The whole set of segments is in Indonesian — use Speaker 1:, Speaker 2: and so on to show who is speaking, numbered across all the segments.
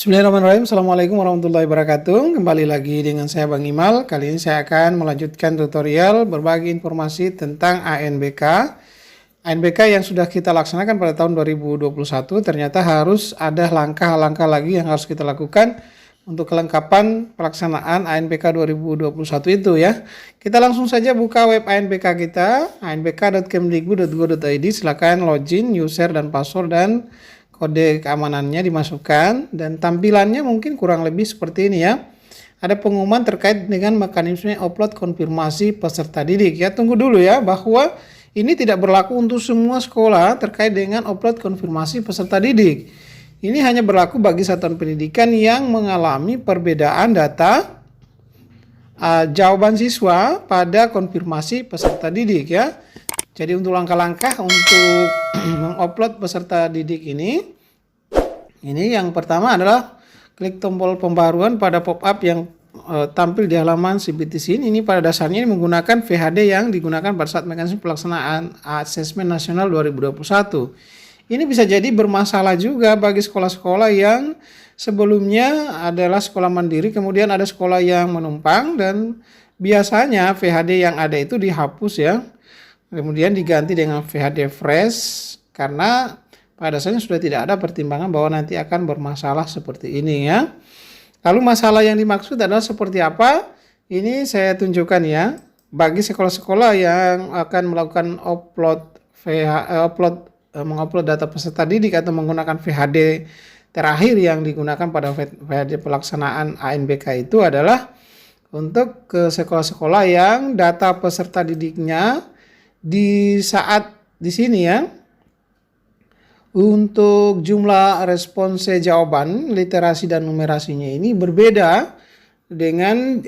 Speaker 1: Bismillahirrahmanirrahim. Assalamualaikum warahmatullahi wabarakatuh. Kembali lagi dengan saya Bang Imal. Kali ini saya akan melanjutkan tutorial berbagi informasi tentang ANBK. ANBK yang sudah kita laksanakan pada tahun 2021 ternyata harus ada langkah-langkah lagi yang harus kita lakukan untuk kelengkapan pelaksanaan ANBK 2021 itu ya. Kita langsung saja buka web ANBK kita, anbk.kemdikbud.go.id. Silakan login, user dan password dan kode keamanannya dimasukkan, dan tampilannya mungkin kurang lebih seperti ini ya. Ada pengumuman terkait dengan mekanisme upload konfirmasi peserta didik ya. Tunggu dulu ya, bahwa ini tidak berlaku untuk semua sekolah terkait dengan upload konfirmasi peserta didik. Ini hanya berlaku bagi satuan pendidikan yang mengalami perbedaan data jawaban siswa pada konfirmasi peserta didik ya. Jadi untuk langkah-langkah untuk mengupload peserta didik ini yang pertama adalah klik tombol pembaruan pada pop-up yang tampil di halaman CBTC. Ini pada dasarnya menggunakan VHD yang digunakan pada saat mekanisme pelaksanaan Asesmen Nasional 2021. Ini bisa jadi bermasalah juga bagi sekolah-sekolah yang sebelumnya adalah sekolah mandiri, kemudian ada sekolah yang menumpang, dan biasanya VHD yang ada itu dihapus ya. Kemudian diganti dengan VHD fresh karena pada dasarnya sudah tidak ada pertimbangan bahwa nanti akan bermasalah seperti ini ya. Lalu masalah yang dimaksud adalah seperti apa? Ini saya tunjukkan ya. Bagi sekolah-sekolah yang akan melakukan mengupload data peserta didik atau menggunakan VHD terakhir yang digunakan pada VHD pelaksanaan ANBK itu adalah untuk ke sekolah-sekolah yang data peserta didiknya di saat di sini ya, untuk jumlah respons jawaban literasi dan numerasinya ini berbeda dengan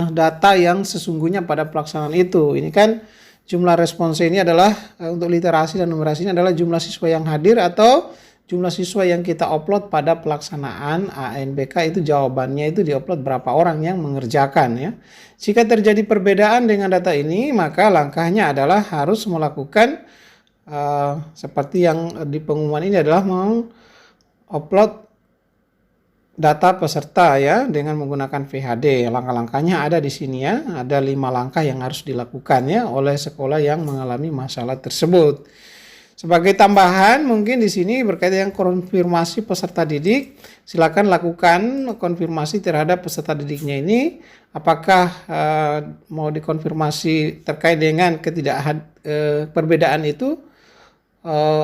Speaker 1: data yang sesungguhnya pada pelaksanaan itu. Ini kan jumlah respons ini adalah untuk literasi dan numerasi ini adalah jumlah siswa yang hadir atau jumlah siswa yang kita upload pada pelaksanaan ANBK. Itu jawabannya itu diupload berapa orang yang mengerjakan ya. Jika terjadi perbedaan dengan data ini, maka langkahnya adalah harus melakukan seperti yang di pengumuman ini adalah mengupload data peserta ya dengan menggunakan VHD. Langkah-langkahnya ada di sini ya. Ada 5 langkah yang harus dilakukan ya oleh sekolah yang mengalami masalah tersebut. Sebagai tambahan mungkin di sini berkaitan dengan konfirmasi peserta didik, silakan lakukan konfirmasi terhadap peserta didiknya ini. Apakah mau dikonfirmasi terkait dengan perbedaan itu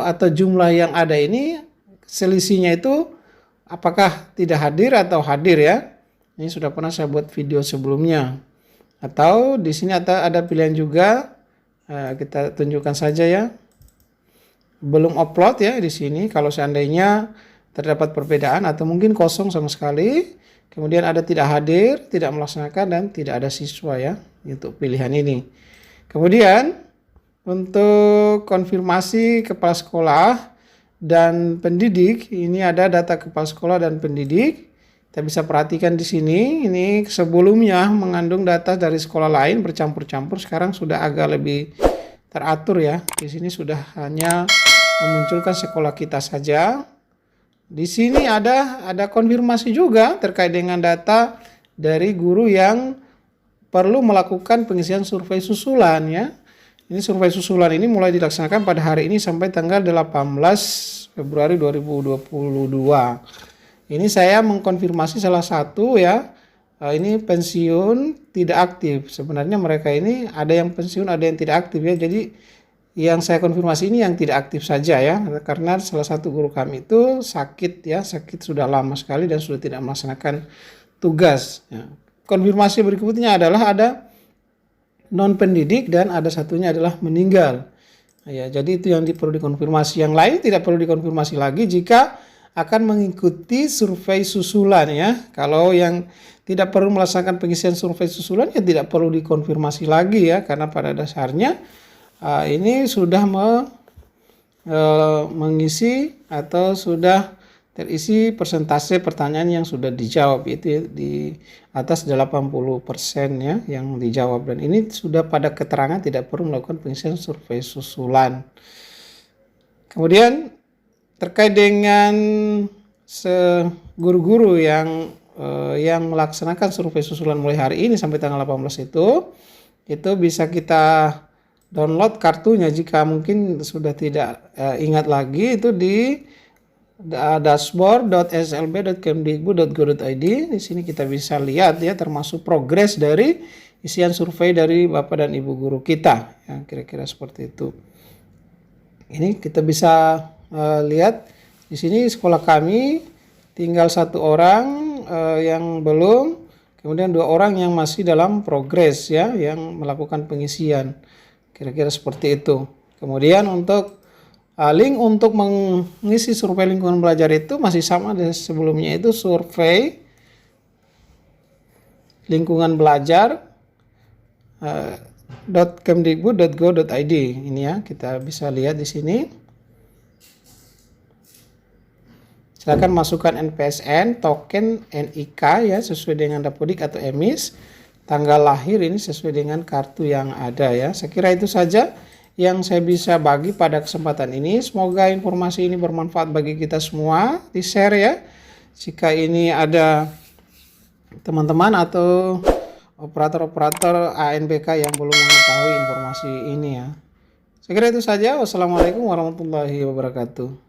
Speaker 1: atau jumlah yang ada ini selisihnya itu apakah tidak hadir atau hadir ya. Ini sudah pernah saya buat video sebelumnya. Atau di sini ada pilihan juga, kita tunjukkan saja ya. Belum upload ya di sini kalau seandainya terdapat perbedaan atau mungkin kosong sama sekali. Kemudian ada tidak hadir, tidak melaksanakan, dan tidak ada siswa ya untuk pilihan ini. Kemudian untuk konfirmasi kepala sekolah dan pendidik, ini ada data kepala sekolah dan pendidik. Kita bisa perhatikan di sini, ini sebelumnya mengandung data dari sekolah lain bercampur-campur, sekarang sudah agak lebih teratur ya. Di sini sudah hanya memunculkan sekolah kita saja. Di sini ada konfirmasi juga terkait dengan data dari guru yang perlu melakukan pengisian survei susulan ya. Ini survei susulan ini mulai dilaksanakan pada hari ini sampai tanggal 18 Februari 2022. Ini saya mengkonfirmasi salah satu ya. Ini pensiun tidak aktif. Sebenarnya mereka ini ada yang pensiun, ada yang tidak aktif ya. Jadi yang saya konfirmasi ini yang tidak aktif saja ya, karena salah satu guru kami itu sakit ya, sakit sudah lama sekali dan sudah tidak melaksanakan tugas ya. Konfirmasi berikutnya adalah ada non pendidik dan ada satunya adalah meninggal ya. Jadi itu yang perlu dikonfirmasi. Yang lain tidak perlu dikonfirmasi lagi jika akan mengikuti survei susulan ya. Kalau yang tidak perlu melaksanakan pengisian survei susulan ya tidak perlu dikonfirmasi lagi ya, karena pada dasarnya ini sudah mengisi atau sudah terisi persentase pertanyaan yang sudah dijawab, itu di atas 80% ya yang dijawab, dan ini sudah pada keterangan tidak perlu melakukan pengisian survei susulan. Kemudian terkait dengan guru-guru yang melaksanakan survei susulan mulai hari ini sampai tanggal 18 itu bisa kita download kartunya jika mungkin sudah tidak ingat lagi, itu di dashboard.slb.kemdikbud.go.id. Di sini kita bisa lihat ya, termasuk progres dari isian survei dari Bapak dan Ibu guru kita. Ya, kira-kira seperti itu. Ini kita bisa lihat di sini sekolah kami tinggal 1 orang yang belum, kemudian 2 orang yang masih dalam progres ya, yang melakukan pengisian. Kira-kira seperti itu. Kemudian untuk link untuk mengisi survei lingkungan belajar itu masih sama dengan sebelumnya, itu survei lingkungan belajar .kemdikbud.go.id. Ini ya, kita bisa lihat di sini. Silakan masukkan NPSN, token NIK ya sesuai dengan Dapodik atau EMIS. Tanggal lahir ini sesuai dengan kartu yang ada ya. Saya kira itu saja yang saya bisa bagi pada kesempatan ini. Semoga informasi ini bermanfaat bagi kita semua. Di-share ya. Jika ini ada teman-teman atau operator-operator ANBK yang belum mengetahui informasi ini ya. Saya kira itu saja. Wassalamualaikum warahmatullahi wabarakatuh.